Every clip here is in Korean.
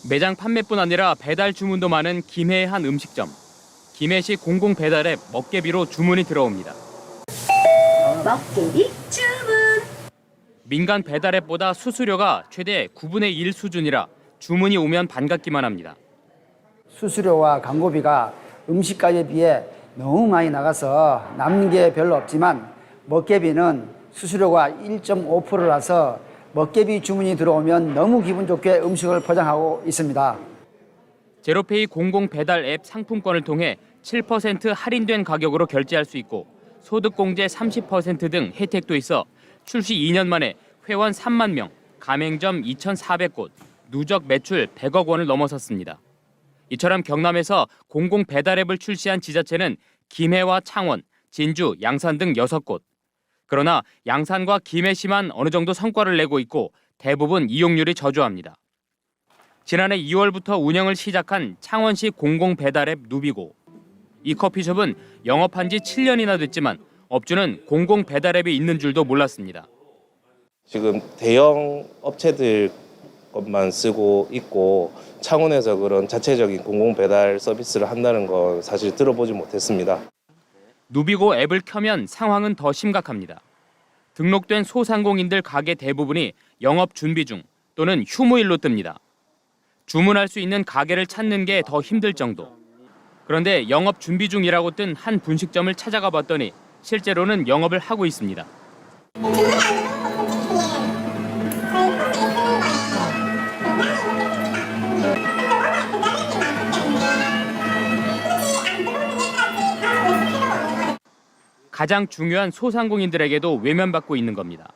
매장 판매뿐 아니라 배달 주문도 많은 김해의 한 음식점. 김해시 공공배달앱 먹개비로 주문이 들어옵니다. 먹개비 주문. 민간 배달앱보다 수수료가 최대 9분의 1 수준이라 주문이 오면 반갑기만 합니다. 수수료와 광고비가 음식값에 비해 너무 많이 나가서 남는 게 별로 없지만 먹개비는 수수료가 1.5%라서 먹개비 주문이 들어오면 너무 기분 좋게 음식을 포장하고 있습니다. 제로페이 공공배달 앱 상품권을 통해 7% 할인된 가격으로 결제할 수 있고 소득공제 30% 등 혜택도 있어 출시 2년 만에 회원 3만 명, 가맹점 2,400곳, 누적 매출 100억 원을 넘어섰습니다. 이처럼 경남에서 공공배달앱을 출시한 지자체는 김해와 창원, 진주, 양산 등 6곳. 그러나 양산과 김해시만 어느 정도 성과를 내고 있고 대부분 이용률이 저조합니다. 지난해 2월부터 운영을 시작한 창원시 공공배달앱 누비고. 이 커피숍은 영업한 지 7년이나 됐지만 업주는 공공배달앱이 있는 줄도 몰랐습니다. 지금 대형 업체들 것만 쓰고 있고 창원에서 그런 자체적인 공공배달 서비스를 한다는 건 사실 들어보지 못했습니다. 누비고 앱을 켜면 상황은 더 심각합니다. 등록된 소상공인들 가게 대부분이 영업 준비 중 또는 휴무일로 뜹니다. 주문할 수 있는 가게를 찾는 게 더 힘들 정도. 그런데 영업 준비 중이라고 뜬 한 분식점을 찾아가 봤더니 실제로는 영업을 하고 있습니다. 가장 중요한 소상공인들에게도 외면받고 있는 겁니다.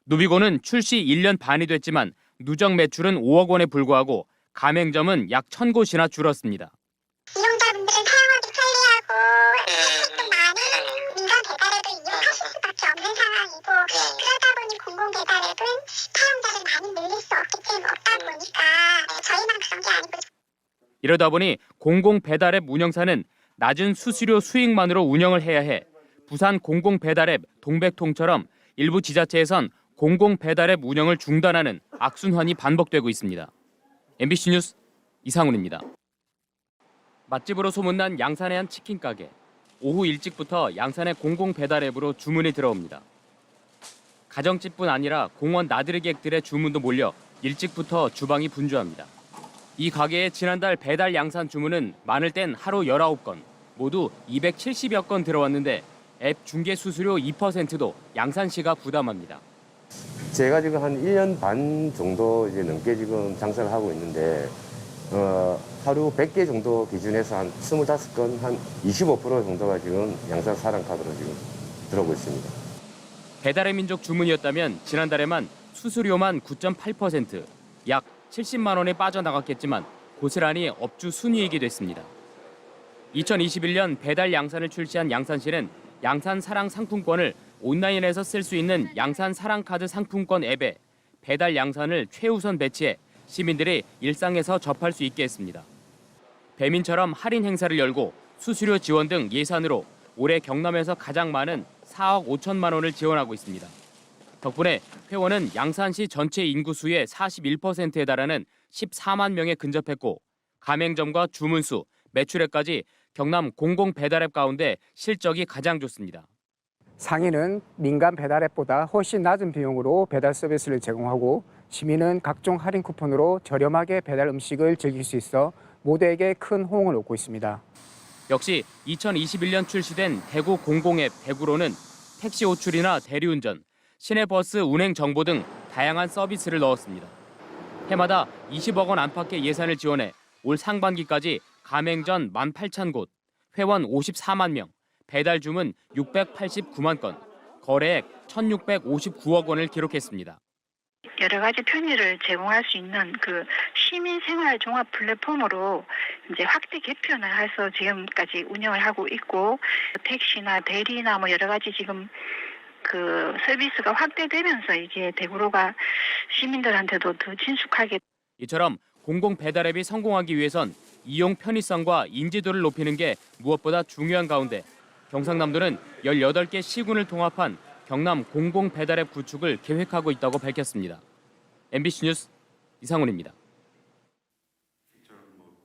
누비고는 출시 1년 반이 됐지만 누적 매출은 5억 원에 불과하고 가맹점은 약 1,000곳이나 줄었습니다. 이용자분들은 사용하기 편리하고 혜택도 많이 민간 배달앱을 이용하실 수밖에 없는 상황이고 그러다 보니 공공 배달앱은 사용자를 많이 늘릴 수 없다 보니까 저희만 그런 게 아니고. 이러다 보니 공공 배달앱 운영사는 낮은 수수료 수익만으로 운영을 해야 해 부산 공공 배달앱 동백통처럼 일부 지자체에선 공공 배달앱 운영을 중단하는 악순환이 반복되고 있습니다. MBC 뉴스 이상훈입니다. 맛집으로 소문난 양산의 한 치킨 가게. 오후 일찍부터 양산의 공공 배달앱으로 주문이 들어옵니다. 가정집뿐 아니라 공원 나들이객들의 주문도 몰려 일찍부터 주방이 분주합니다. 이 가게에 지난달 배달 양산 주문은 많을 땐 하루 19건, 모두 270여 건 들어왔는데 앱 중개 수수료 2%도 양산시가 부담합니다. 제가 지금 한 1년 반 정도 이제 넘게 지금 장사를 하고 있는데 하루 100개 정도 기준해서 한 25건, 한 25% 정도가 지금 양산 사랑카드로 지금 들어오고 있습니다. 배달의 민족 주문이었다면 지난달에만 수수료만 9.8%, 약 70만 원에 빠져나갔겠지만 고스란히 업주 순이익이 됐습니다. 2021년 배달 양산을 출시한 양산시는 양산 사랑 상품권을 온라인에서 쓸 수 있는 양산 사랑카드 상품권 앱에 배달 양산을 최우선 배치해 시민들이 일상에서 접할 수 있게 했습니다. 배민처럼 할인 행사를 열고 수수료 지원 등 예산으로 올해 경남에서 가장 많은 4억 5천만 원을 지원하고 있습니다. 덕분에 회원은 양산시 전체 인구수의 41%에 달하는 14만 명에 근접했고 가맹점과 주문수, 매출액까지 경남 공공 배달앱 가운데 실적이 가장 좋습니다. 상인은 민간 배달앱보다 훨씬 낮은 비용으로 배달 서비스를 제공하고 시민은 각종 할인 쿠폰으로 저렴하게 배달 음식을 즐길 수 있어 모두에게 큰 호응을 얻고 있습니다. 역시 2021년 출시된 대구 공공앱 대구로는 택시 호출이나 대리운전, 시내버스 운행 정보 등 다양한 서비스를 넣었습니다. 해마다 20억 원 안팎의 예산을 지원해 올 상반기까지 가맹점 18,000곳, 회원 54만 명, 배달 주문 689만 건, 거래액 1,659억 원을 기록했습니다. 여러 가지 편의를 제공할 수 있는 그 시민생활 종합 플랫폼으로 이제 확대 개편을 해서 지금까지 운영을 하고 있고 택시나 대리나 뭐 여러 가지 지금 그 서비스가 확대되면서 이제 대구로가 시민들한테도 더 친숙하게. 이처럼 공공 배달앱이 성공하기 위해선 이용 편의성과 인지도를 높이는 게 무엇보다 중요한 가운데 경상남도는 18개 시군을 통합한 경남 공공 배달앱 구축을 계획하고 있다고 밝혔습니다. MBC 뉴스 이상훈입니다.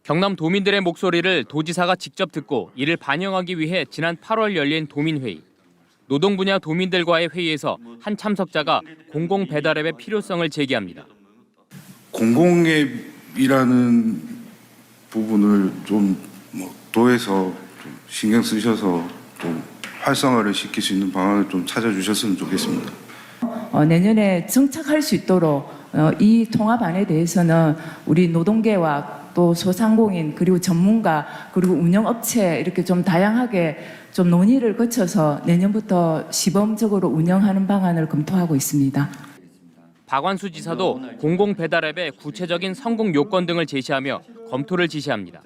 경남 도민들의 목소리를 도지사가 직접 듣고 이를 반영하기 위해 지난 8월 열린 도민회의. 노동 분야 도민들과의 회의에서 한 참석자가 공공 배달앱의 필요성을 제기합니다. 공공앱이라는 부분을 좀 도에서 좀 신경 쓰셔서 좀 활성화를 시킬 수 있는 방안을 좀 찾아주셨으면 좋겠습니다. 내년에 정착할 수 있도록 이 통합안에 대해서는 우리 노동계와 또 소상공인 그리고 전문가 그리고 운영업체 이렇게 좀 다양하게 좀 논의를 거쳐서 내년부터 시범적으로 운영하는 방안을 검토하고 있습니다. 박완수 지사도 공공 배달앱의 구체적인 성공 요건 등을 제시하며 검토를 지시합니다.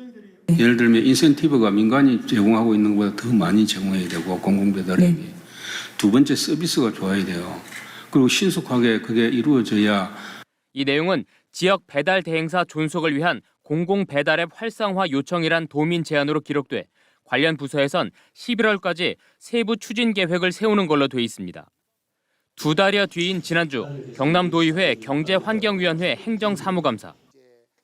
예를 들면 인센티브가 민간이 제공하고 있는 것보다 더 많이 제공해야 되고 공공배달앱이. 네. 두 번째 서비스가 좋아야 돼요. 그리고 신속하게 그게 이루어져야. 이 내용은 지역 배달 대행사 존속을 위한 공공 배달앱 활성화 요청이란 도민 제안으로 기록돼 관련 부서에선 11월까지 세부 추진 계획을 세우는 걸로 돼 있습니다. 두 달여 뒤인 지난주 경남도의회 경제환경위원회 행정사무감사.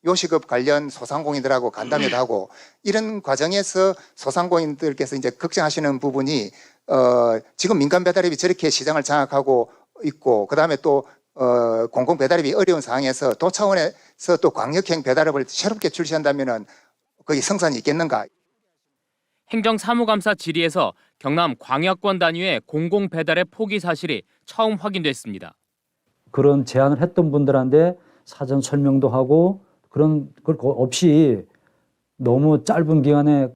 요식업 관련 소상공인들하고 간담회도 하고 이런 과정에서 소상공인들께서 이제 걱정하시는 부분이 지금 민간 배달앱이 저렇게 시장을 장악하고 있고 그다음에 또 공공 배달앱이 어려운 상황에서 도 차원에서 또 광역형 배달앱을 새롭게 출시한다면은 거기 성산이 있겠는가? 행정사무감사 질의에서 경남 광역권 단위의 공공 배달앱 포기 사실이 처음 확인됐습니다. 그런 제안을 했던 분들한테 사전 설명도 하고 그런 걸 없이 너무 짧은 기간에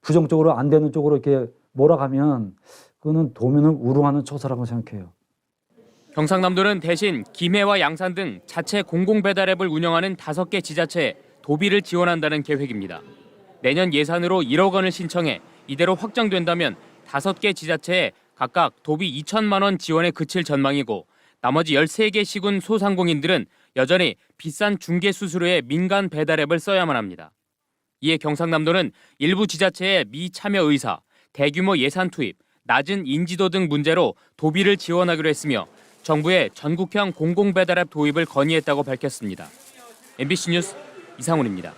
부정적으로 안 되는 쪽으로 이렇게 몰아가면 그거는 도민을 우롱하는 처사라고 생각해요. 경상남도는 대신 김해와 양산 등 자체 공공 배달앱을 운영하는 5개 지자체에 도비를 지원한다는 계획입니다. 내년 예산으로 1억 원을 신청해 이대로 확정된다면 5개 지자체에 각각 도비 2천만 원 지원에 그칠 전망이고 나머지 13개 시군 소상공인들은 여전히 비싼 중개 수수료의 민간 배달앱을 써야만 합니다. 이에 경상남도는 일부 지자체의 미참여 의사, 대규모 예산 투입, 낮은 인지도 등 문제로 도비를 지원하기로 했으며 정부의 전국형 공공 배달앱 도입을 건의했다고 밝혔습니다. MBC 뉴스 이상훈입니다.